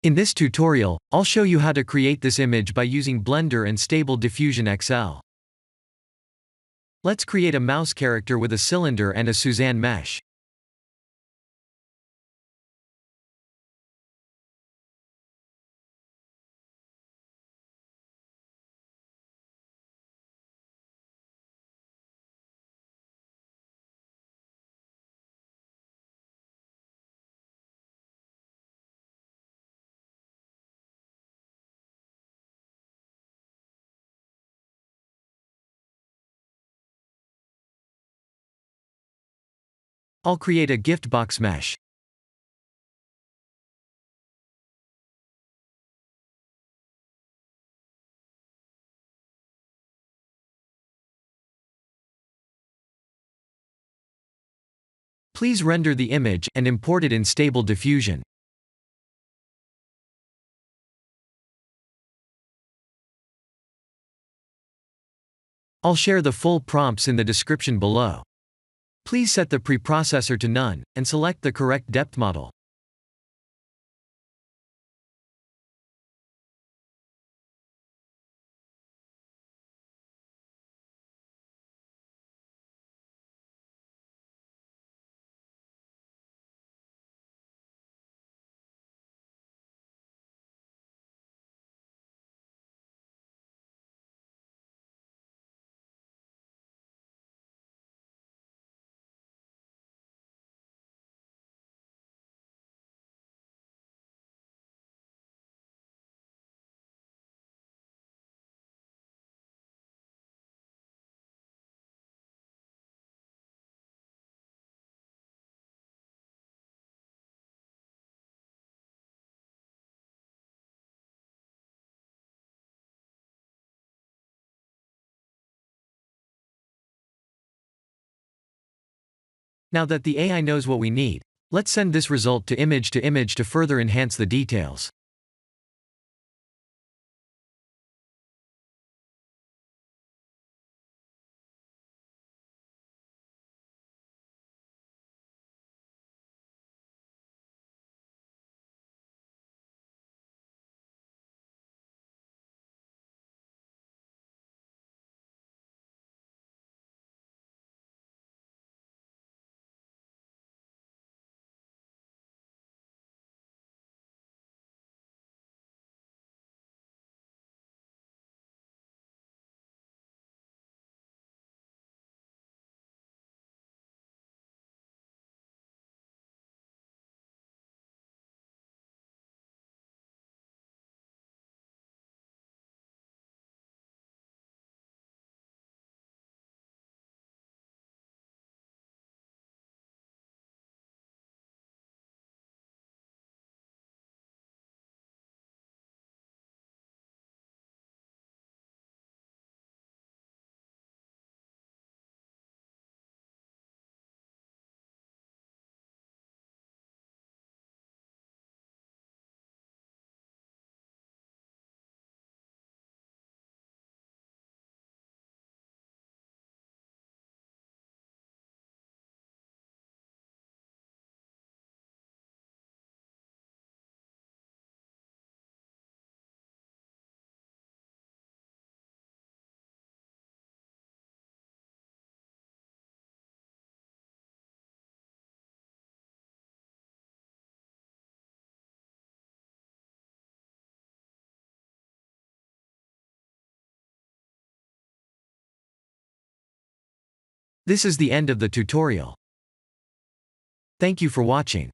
In this tutorial, I'll show you how to create this image by using Blender and Stable Diffusion XL. Let's create a mouse character with a cylinder and a Suzanne mesh. I'll create a gift box mesh. Please render the image and import it in Stable Diffusion. I'll share the full prompts in the description below. Please set the preprocessor to none, and select the correct depth model. Now that the AI knows what we need, let's send this result to image to further enhance the details. This is the end of the tutorial. Thank you for watching.